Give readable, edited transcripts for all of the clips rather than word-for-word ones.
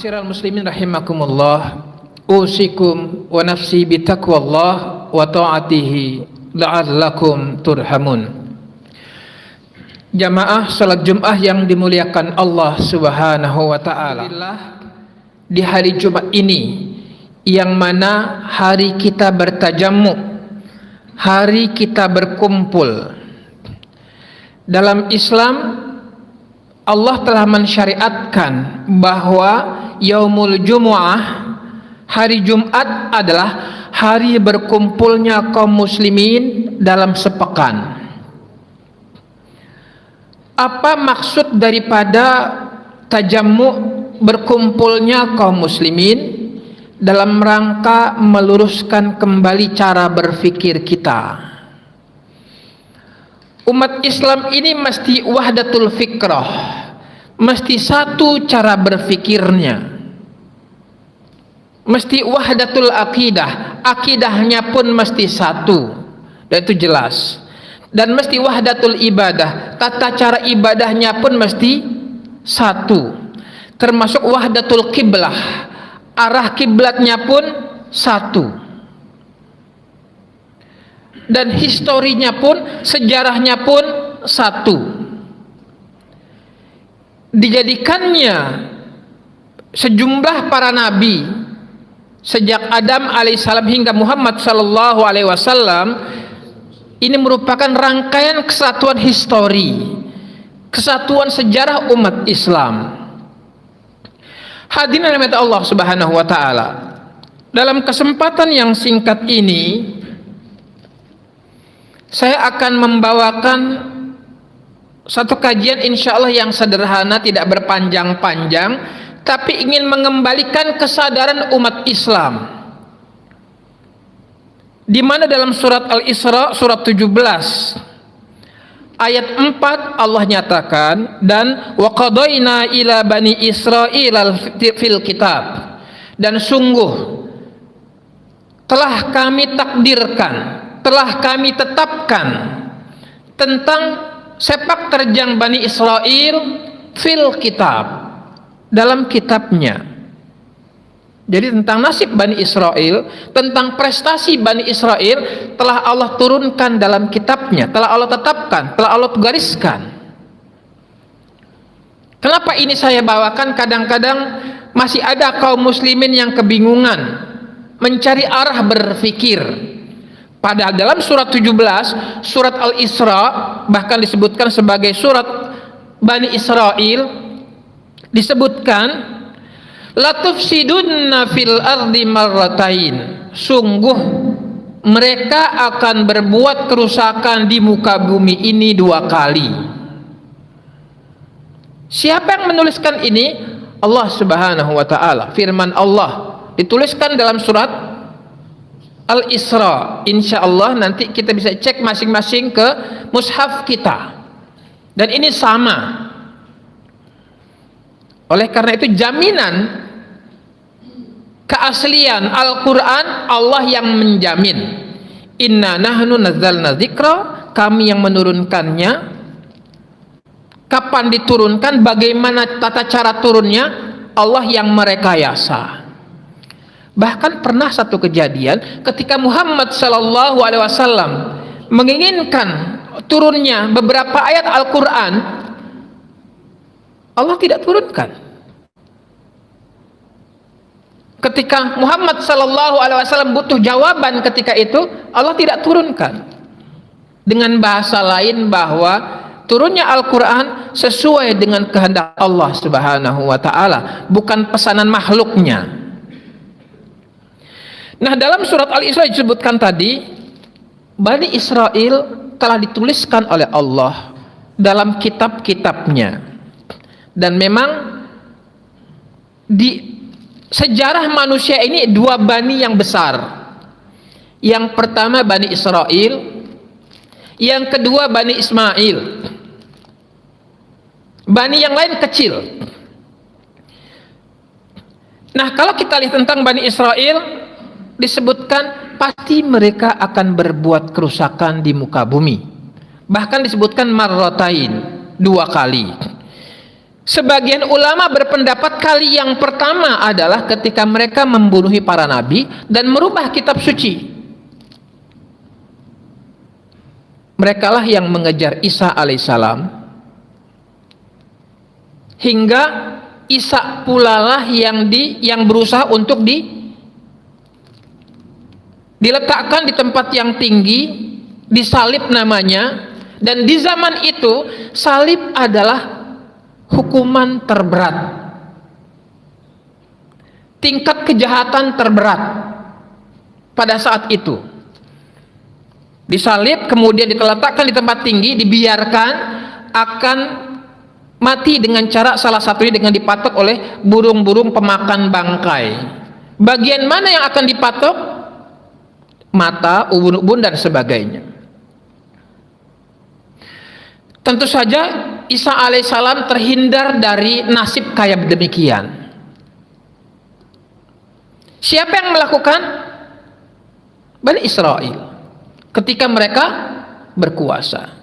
Ma'asyiral muslimin rahimakumullah, usikum wa nafsi bitaqwallah wa ta'atihi la'allakum turhamun. Jamaah salat Jumat yang dimuliakan Allah Subhanahu wa taala. Di hari Jumat ini yang mana hari kita bertajamu, hari kita berkumpul. Dalam Islam Allah telah mensyariatkan bahwa Yaumul Jumu'ah, hari Jumat adalah hari berkumpulnya kaum muslimin dalam sepekan. Apa maksud daripada tajamu, berkumpulnya kaum muslimin? Dalam rangka meluruskan kembali cara berfikir kita. Umat Islam ini mesti wahdatul fikrah, mesti satu cara berfikirnya, mesti wahdatul akidah, akidahnya pun mesti satu, dan itu jelas. Dan mesti wahdatul ibadah, tata cara ibadahnya pun mesti satu, termasuk wahdatul kiblah, arah kiblatnya pun satu. Dan historinya pun, sejarahnya pun satu. Dijadikannya sejumlah para nabi sejak Adam alaihissalam hingga Muhammad sallallahu alaihi wasallam, ini merupakan rangkaian kesatuan histori, kesatuan sejarah umat Islam. Hadirin rahmat Allah Subhanahu wa taala, dalam kesempatan yang singkat ini saya akan membawakan satu kajian insyaallah yang sederhana, tidak berpanjang-panjang, tapi ingin mengembalikan kesadaran umat Islam. Di mana dalam surat Al-Isra surat 17 ayat 4 Allah nyatakan, dan wa qadaina ila bani Israil fil kitab, dan sungguh telah kami takdirkan, telah kami tetapkan tentang sepak terjang Bani Israel fil kitab, dalam kitabnya. Jadi tentang nasib Bani Israel, tentang prestasi Bani Israel telah Allah turunkan dalam kitabnya, telah Allah tetapkan, telah Allah gariskan. Kenapa ini saya bawakan? Kadang-kadang masih ada kaum muslimin yang kebingungan mencari arah berfikir. Padahal dalam surat 17, surat Al-Isra, bahkan disebutkan sebagai surat Bani Israel, disebutkan latufsidunna fil ardi marratain, sungguh mereka akan berbuat kerusakan di muka bumi ini 2 kali. Siapa yang menuliskan ini? Allah Subhanahu wa taala. Firman Allah dituliskan dalam surat Al-Isra. Insyaallah nanti kita bisa cek masing-masing ke mushaf kita, dan ini sama. Oleh karena itu jaminan keaslian Al-Quran Allah yang menjamin. Inna nahnu nazzalna dzikra, kami yang menurunkannya. Kapan diturunkan, bagaimana tata cara turunnya, Allah yang merekayasa. Bahkan pernah satu kejadian ketika Muhammad sallallahu alaihi wasallam menginginkan turunnya beberapa ayat Al-Quran, Allah tidak turunkan. Ketika Muhammad sallallahu alaihi wasallam butuh jawaban ketika itu, Allah tidak turunkan. Dengan bahasa lain bahwa turunnya Al-Quran sesuai dengan kehendak Allah Subhanahu wa taala, bukan pesanan makhluknya. Nah, dalam surat Al-Isra disebutkan tadi, Bani Israel telah dituliskan oleh Allah dalam kitab-kitabnya. Dan memang di sejarah manusia ini 2 bani yang besar. Yang pertama Bani Israel, yang kedua Bani Ismail. Bani yang lain kecil. Nah, kalau kita lihat tentang Bani Israel, disebutkan pasti mereka akan berbuat kerusakan di muka bumi. Bahkan disebutkan marratain, 2 kali. Sebagian ulama berpendapat kali yang pertama adalah ketika mereka membunuh para nabi dan merubah kitab suci. Merekalah yang mengejar Isa alaihissalam, hingga Isa pulalah yang berusaha untuk diletakkan di tempat yang tinggi, disalib namanya. Dan di zaman itu salib adalah hukuman terberat, tingkat kejahatan terberat pada saat itu. Disalib, kemudian diletakkan di tempat tinggi, dibiarkan, akan mati dengan cara salah satunya dengan dipatok oleh burung-burung pemakan bangkai. Bagian mana yang akan dipatok? Mata, ubun-ubun dan sebagainya. Tentu saja Isa alaihissalam terhindar dari nasib kayak demikian. Siapa yang melakukan? Bani Israel ketika mereka berkuasa.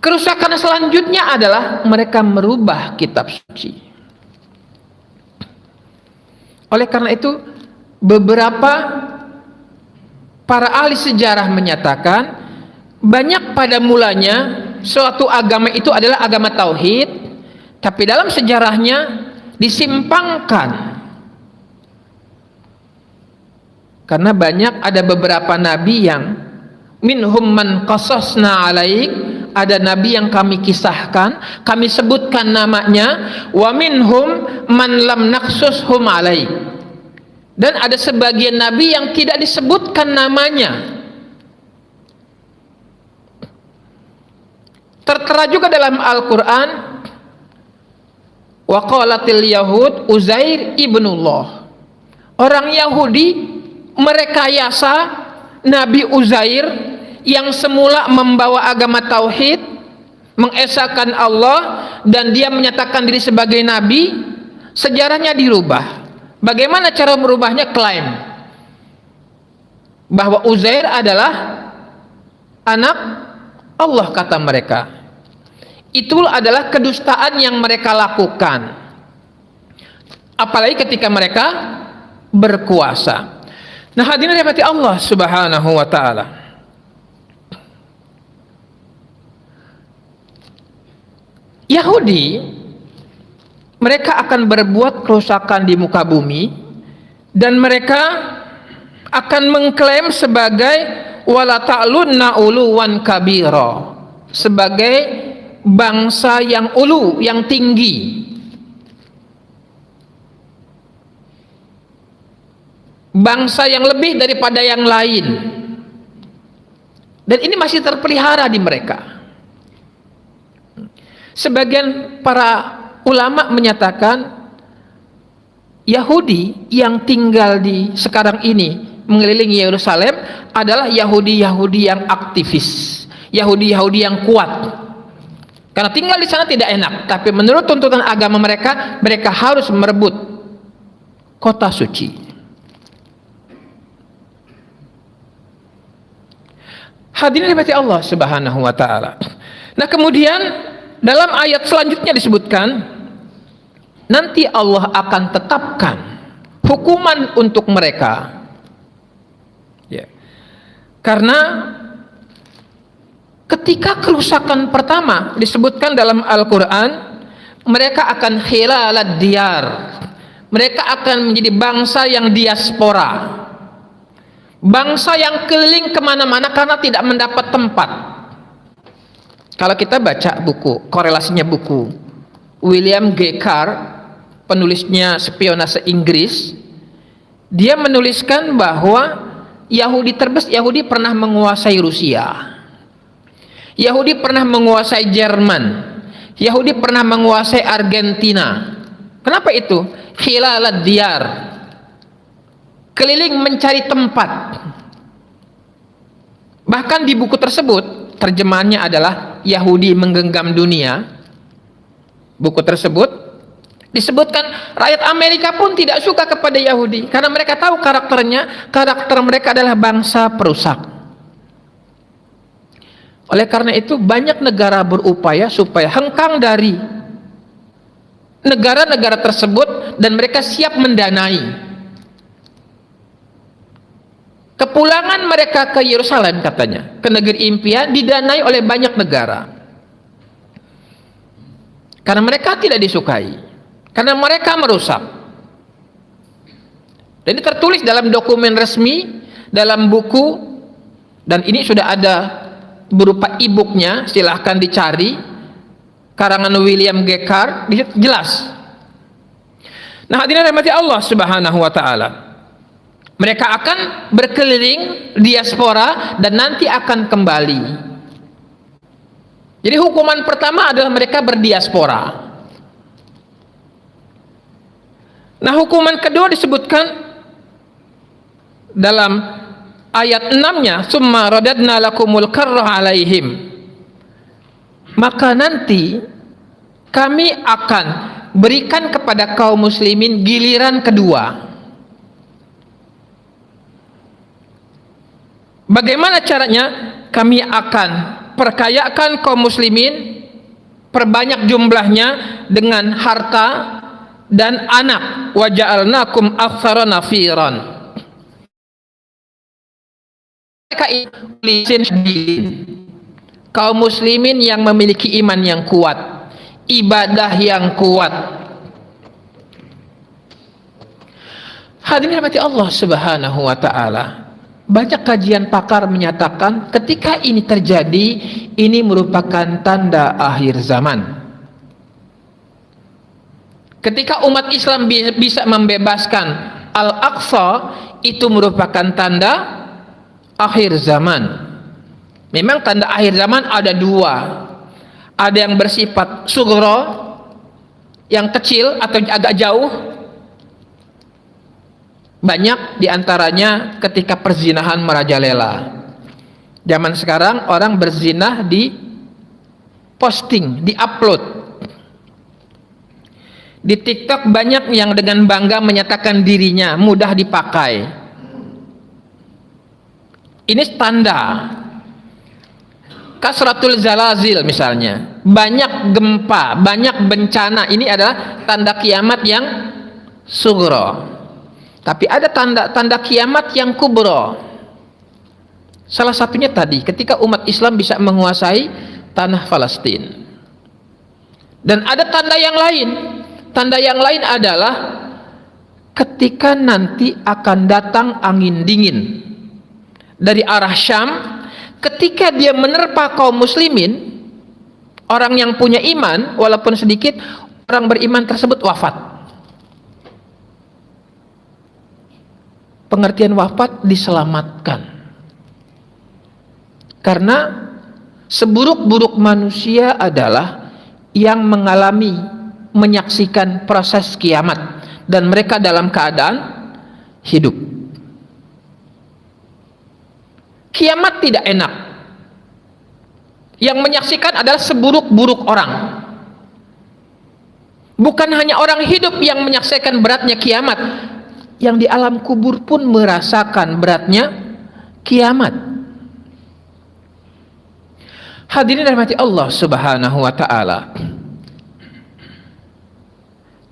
Kerusakan selanjutnya adalah mereka merubah kitab suci. Oleh karena itu, beberapa para ahli sejarah menyatakan banyak pada mulanya suatu agama itu adalah agama tauhid, tapi dalam sejarahnya disimpangkan karena banyak ada beberapa nabi yang minhum man qasasna alaik, ada nabi yang kami kisahkan, kami sebutkan namanya, wa minhum man lam naqsushum alaik, dan ada sebagian nabi yang tidak disebutkan namanya. Tertera juga dalam Al-Quran, wa qalatil yahud Uzair ibnullah. Orang Yahudi merekayasa Nabi Uzair yang semula membawa agama tauhid, mengesahkan Allah, dan dia menyatakan diri sebagai nabi. Sejarahnya dirubah. Bagaimana cara merubahnya? Klaim bahwa Uzair adalah anak Allah, kata mereka. Itu adalah kedustaan yang mereka lakukan, apalagi ketika mereka berkuasa. Nah, hadirin rahmati Allah Subhanahu wa taala, Yahudi mereka akan berbuat kerusakan di muka bumi, dan mereka akan mengklaim sebagai wala ta'lunna uluwan kabira, sebagai bangsa yang ulu, yang tinggi, bangsa yang lebih daripada yang lain. Dan ini masih terpelihara di mereka. Sebagian para ulama menyatakan Yahudi yang tinggal di sekarang ini mengelilingi Yerusalem adalah Yahudi-Yahudi yang aktivis, Yahudi-Yahudi yang kuat. Karena tinggal di sana tidak enak, tapi menurut tuntutan agama mereka, mereka harus merebut kota suci. Hadirin rahmati Allah Subhanahu wa taala. Nah, kemudian dalam ayat selanjutnya disebutkan nanti Allah akan tetapkan hukuman untuk mereka. Ya. Karena ketika kerusakan pertama disebutkan dalam Al-Quran, mereka akan khilalad diyar, mereka akan menjadi bangsa yang diaspora, bangsa yang keliling kemana-mana karena tidak mendapat tempat. Kalau kita baca buku, korelasinya buku William G. Carr, penulisnya spionase Inggris, dia menuliskan bahwa Yahudi pernah menguasai Rusia, Yahudi pernah menguasai Jerman, Yahudi pernah menguasai Argentina. Kenapa itu? Khilalad diyar, keliling mencari tempat. Bahkan di buku tersebut terjemahannya adalah Yahudi menggenggam dunia. Buku tersebut disebutkan rakyat Amerika pun tidak suka kepada Yahudi karena mereka tahu karakter mereka adalah bangsa perusak. Oleh karena itu banyak negara berupaya supaya hengkang dari negara-negara tersebut dan mereka siap mendanai kepulangan mereka ke Yerusalem, katanya, ke negeri impian, didanai oleh banyak negara karena mereka tidak disukai, karena mereka merusak. Dan ini tertulis dalam dokumen resmi, dalam buku, dan ini sudah ada berupa e-booknya, silahkan dicari, karangan William G. Carr, jelas. Nah, hadirin rahmati Allah Subhanahu wa taala, mereka akan berkeliling diaspora dan nanti akan kembali. Jadi hukuman pertama adalah mereka berdiaspora. Nah, hukuman kedua disebutkan dalam ayat 6-nya, summa radadna lakumul karrah alaihim, maka nanti kami akan berikan kepada kaum muslimin giliran kedua. Bagaimana caranya? Kami akan perkayakan kaum muslimin, perbanyak jumlahnya dengan harta dan anak. Wa ja'alnakum aktsara nafiran. Kaum muslimin yang memiliki iman yang kuat, ibadah yang kuat. Hadirin rahmati Allah Subhanahu wa taala, banyak kajian pakar menyatakan ketika ini terjadi, ini merupakan tanda akhir zaman. Ketika umat Islam bisa membebaskan Al-Aqsa, itu merupakan tanda akhir zaman. Memang tanda akhir zaman ada dua. Ada yang bersifat sughra, yang kecil atau agak jauh. Banyak diantaranya ketika perzinahan merajalela. Zaman sekarang orang berzinah di posting, di upload. Di TikTok banyak yang dengan bangga menyatakan dirinya, mudah dipakai. Ini tanda. Kasratul zalazil misalnya, banyak gempa, banyak bencana, ini adalah tanda kiamat yang sughra. Tapi ada tanda-tanda kiamat yang kubro. Salah satunya tadi, ketika umat Islam bisa menguasai tanah Palestina. Dan ada tanda yang lain. Tanda yang lain adalah ketika nanti akan datang angin dingin dari arah Syam. Ketika dia menerpa kaum muslimin, orang yang punya iman, walaupun sedikit, orang beriman tersebut wafat. Pengertian wafat diselamatkan, karena seburuk-buruk manusia adalah yang mengalami, menyaksikan proses kiamat dan mereka dalam keadaan hidup. Kiamat tidak enak. Yang menyaksikan adalah seburuk-buruk orang. Bukan hanya orang hidup yang menyaksikan beratnya kiamat, yang di alam kubur pun merasakan beratnya kiamat. Hadirin rahmati Allah Subhanahu wa taala.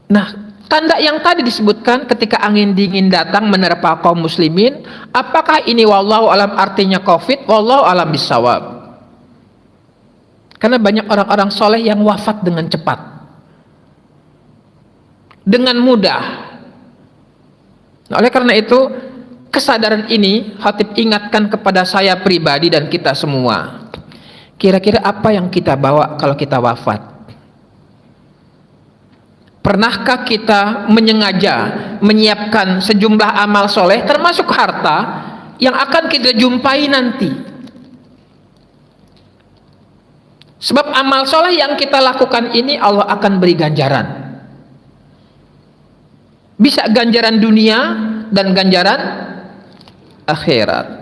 Nah, tanda yang tadi disebutkan ketika angin dingin datang menerpa kaum muslimin, apakah ini wallahu alam artinya Covid? Wallahu alam bisawab. Karena banyak orang-orang soleh yang wafat dengan cepat, dengan mudah. Nah, oleh karena itu, kesadaran ini khatib ingatkan kepada saya pribadi dan kita semua. Kira-kira apa yang kita bawa kalau kita wafat? Pernahkah kita menyengaja menyiapkan sejumlah amal soleh, termasuk harta, yang akan kita jumpai nanti? Sebab amal soleh yang kita lakukan ini Allah akan beri ganjaran. Bisa ganjaran dunia dan ganjaran akhirat.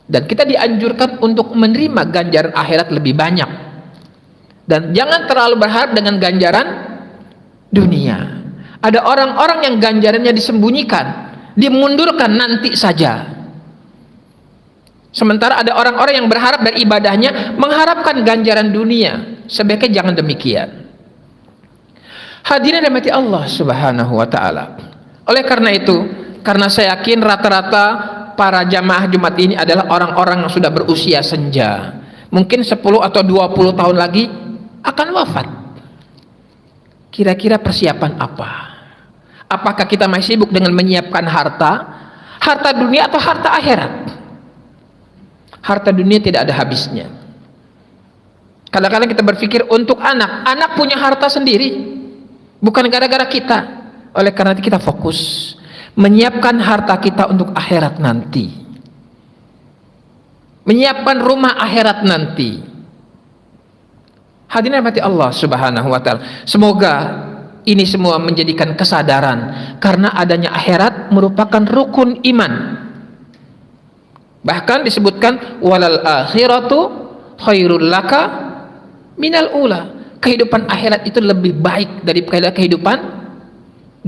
Dan kita dianjurkan untuk menerima ganjaran akhirat lebih banyak. Dan jangan terlalu berharap dengan ganjaran dunia. Ada orang-orang yang ganjarannya disembunyikan, dimundurkan nanti saja. Sementara ada orang-orang yang berharap dari ibadahnya mengharapkan ganjaran dunia. Sebaiknya jangan demikian. Hadirin rahmati Allah Subhanahu wa taala. Oleh karena itu, karena saya yakin rata-rata para jamaah Jumat ini adalah orang-orang yang sudah berusia senja. Mungkin 10 atau 20 tahun lagi akan wafat. Kira-kira persiapan apa? Apakah kita masih sibuk dengan menyiapkan harta? Harta dunia atau harta akhirat? Harta dunia tidak ada habisnya. Kadang-kadang kita berpikir untuk anak punya harta sendiri, bukan gara-gara kita. Oleh karena itu kita fokus menyiapkan harta kita untuk akhirat nanti, menyiapkan rumah akhirat nanti. Hadirin rahmati Allah Subhanahu wa taala. Semoga ini semua menjadikan kesadaran karena adanya akhirat merupakan rukun iman. Bahkan disebutkan walal akhiratu khairul laka minal ula. Kehidupan akhirat itu lebih baik daripada kehidupan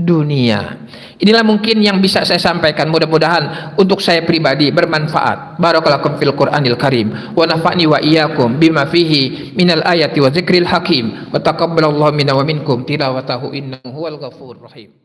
dunia. Inilah mungkin yang bisa saya sampaikan, mudah-mudahan untuk saya pribadi bermanfaat. Barakallahu fil Qur'anil Karim wa nafa'ni wa iyyakum bima fihi minal ayati wa dzikril hakim wa taqabbalallahu minna wa minkum tilawatahu innahu huwal ghafurur rahim.